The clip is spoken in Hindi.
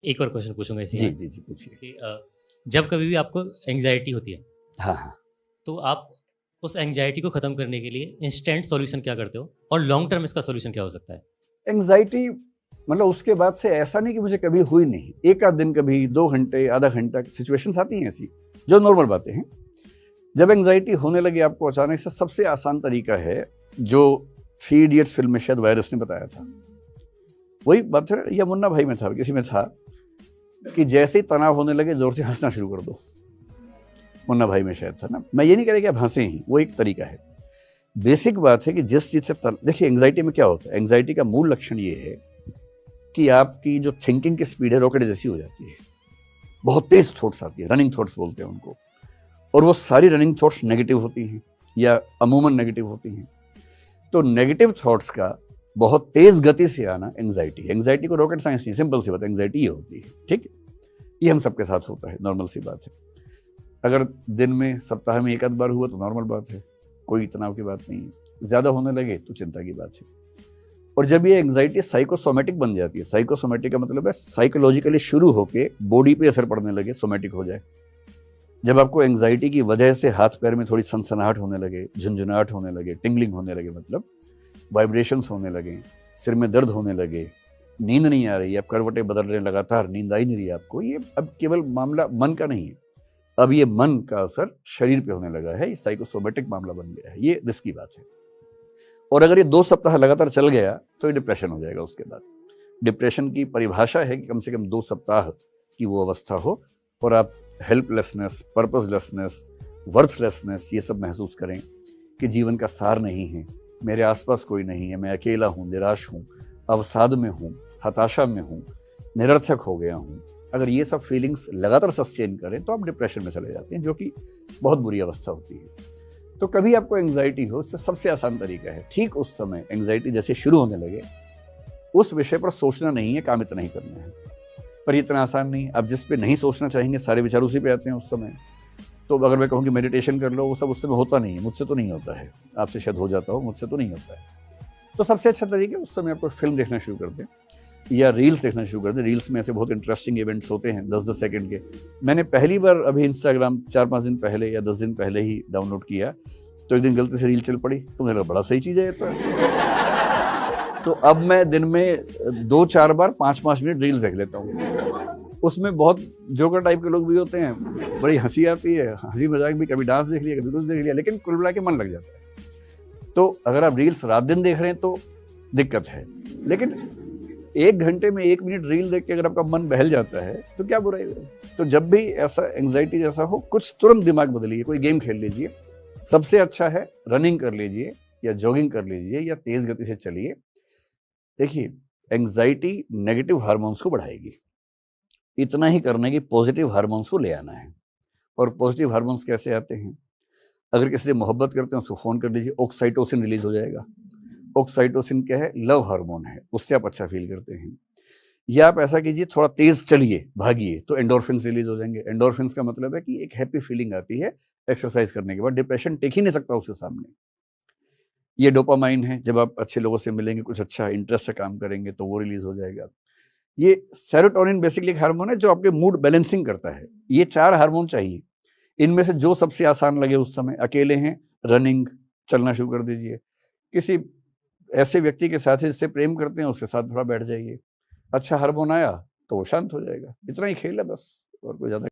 एक और क्वेश्चन पूछूंगा इसी जी में जी जी पूछिए। कि जब कभी भी आपको एंग्जाइटी होती है हाँ हाँ। तो आप उस एंग्जाइटी को ख़त्म करने के लिए इंस्टेंट सॉल्यूशन क्या करते हो और लॉन्ग टर्म इसका सॉल्यूशन क्या हो सकता है? एंग्जाइटी मतलब उसके बाद से ऐसा नहीं कि मुझे कभी हुई नहीं, एक आध दिन कभी 2 घंटे आधा घंटा सिचुएशंस आती हैं ऐसी जो नॉर्मल बातें हैं। जब एंग्जाइटी होने लगी आपको अचानक से, सबसे आसान तरीका है जो 3 इडियट्स फिल्म में शायद वायरस ने बताया था, वही बात है या मुन्ना भाई में था, किसी में था कि जैसे ही तनाव होने लगे जोर से हंसना शुरू कर दो। मुन्ना भाई में शायद था ना। मैं ये नहीं कह रहा कि आप हंसे ही, वो एक तरीका है। बेसिक बात है कि जिस चीज से देखिए एंग्जाइटी में क्या होता है, एंग्जाइटी का मूल लक्षण ये है कि आपकी जो थिंकिंग की स्पीड है रॉकेट जैसी हो जाती है, बहुत तेज थॉट्स आती है, रनिंग थॉट्स बोलते हैं उनको, और वो सारी रनिंग थॉट्स नेगेटिव होती हैं या अमूमन नेगेटिव होती हैं। तो नेगेटिव थॉट्स का बहुत तेज गति से आना एंग्जाइटी को रॉकेट साइंस नहीं, सिंपल सी बात, एंग्जाइटी ये होती है। ठीक, ये हम सबके साथ होता है, नॉर्मल सी बात है। अगर दिन में सप्ताह में एक आध बार हुआ तो नॉर्मल बात है, कोई तनाव की बात नहीं है। ज्यादा होने लगे तो चिंता की बात है। और जब ये एंग्जाइटी साइकोसोमेटिक बन जाती है, साइकोसोमेटिक का मतलब है साइकोलॉजिकली शुरू होके बॉडी पे असर पड़ने लगे, सोमेटिक हो जाए। जब आपको एंग्जाइटी की वजह से हाथ पैर में थोड़ी सनसनाहट होने लगे, झुंझुनाहट होने लगे, टिंगलिंग होने लगे, मतलब वाइब्रेशंस होने लगे, सिर में दर्द होने लगे, नींद नहीं आ रही, आप करवटें बदल रहे हैं लगातार, नींद आई नहीं रही आपको, ये अब केवल मामला मन का नहीं है, अब ये मन का असर शरीर पे होने लगा है, ये साइकोसोमेटिक मामला बन गया है, ये रिस्की बात है। और अगर ये 2 सप्ताह लगातार चल गया तो ये डिप्रेशन हो जाएगा। उसके बाद डिप्रेशन की परिभाषा है कि कम से कम 2 सप्ताह की वो अवस्था हो और आप हेल्पलेसनेस, पर्पसलेसनेस, वर्थलेसनेस ये सब महसूस करें कि जीवन का सार नहीं है, मेरे आसपास कोई नहीं है, मैं अकेला हूँ, निराश हूँ, अवसाद में हूँ, हताशा में हूँ, निरर्थक हो गया हूँ। अगर ये सब फीलिंग्स लगातार सस्टेन करें तो आप डिप्रेशन में चले जाते हैं, जो कि बहुत बुरी अवस्था होती है। तो कभी आपको एंग्जाइटी हो, इससे सबसे आसान तरीका है, ठीक उस समय एंग्जाइटी जैसे शुरू होने लगे उस विषय पर सोचना नहीं है, काम इतना ही करना है। पर इतना आसान नहीं, आप जिस पे नहीं सोचना चाहेंगे सारे विचार उसी पे आते हैं उस समय। तो अगर मैं कहूँ कि मेडिटेशन कर लो, वो सब उस समय होता नहीं है, मुझसे तो नहीं होता है, आपसे शायद हो जाता हो, मुझसे तो नहीं होता है। तो सबसे अच्छा तरीका उस समय आपको फिल्म देखना शुरू कर दें या रील्स देखना शुरू कर दें। रील्स में ऐसे बहुत इंटरेस्टिंग इवेंट्स होते हैं 10-10 सेकंड के। मैंने पहली बार अभी इंस्टाग्राम 4-5 दिन पहले या 10 दिन पहले ही डाउनलोड किया, तो एक दिन गलती से रील चल पड़ी, तो मुझे लगा बड़ा सही चीज़ है ये तो अब मैं दिन में 2-4 बार 5-5 मिनट रील्स देख लेता हूँ। उसमें बहुत जोकर टाइप के लोग भी होते हैं, बड़ी हंसी आती है, हंसी मजाक भी, कभी डांस देख लिया, कभी कुछ देख लिया, लेकिन कुल मिला के मन लग जाता है। तो अगर आप रील्स रात दिन देख रहे हैं तो दिक्कत है, लेकिन 1 घंटे में 1 मिनट रील देख के अगर आपका मन बहल जाता है तो क्या बुराई है। तो जब भी ऐसा एंग्जाइटी जैसा हो, कुछ तुरंत दिमाग बदलिए, कोई गेम खेल लीजिए। सबसे अच्छा है रनिंग कर लीजिए या जॉगिंग कर लीजिए या तेज गति से चलिए। देखिए एंग्जाइटी नेगेटिव हार्मोन्स को बढ़ाएगी, इतना ही करना कि पॉजिटिव हार्मोन्स को ले आना है। और पॉजिटिव हार्मोन्स कैसे आते हैं, अगर किसी से मोहब्बत करते हैं उसको फोन कर लीजिए, ऑक्साइटोसिन रिलीज हो जाएगा। ऑक्साइटोसिन क्या है, लव हार्मोन है, उससे आप अच्छा फील करते हैं। या आप ऐसा कीजिए, थोड़ा तेज चलिए, भागिए, तो एंडोर्फिन्स रिलीज हो जाएंगे। एंडोर्फिन्स का मतलब है कि एक हैप्पी फीलिंग आती है एक्सरसाइज करने के बाद, डिप्रेशन टिक ही नहीं सकता उसके सामने। ये डोपामाइन है, जब आप अच्छे लोगों से मिलेंगे, कुछ अच्छा इंटरेस्ट से काम करेंगे तो वो रिलीज हो जाएगा। ये सेरोटोनिन बेसिकली एक हार्मोन है जो आपके मूड बैलेंसिंग करता है। ये 4 हार्मोन चाहिए, इनमें से जो सबसे आसान लगे उस समय। अकेले हैं, रनिंग, चलना शुरू कर दीजिए। किसी ऐसे व्यक्ति के साथ जिससे प्रेम करते हैं उसके साथ थोड़ा बैठ जाइए, अच्छा हार्मोन आया तो वो शांत हो जाएगा। इतना ही खेल है बस, और कोई ज्यादा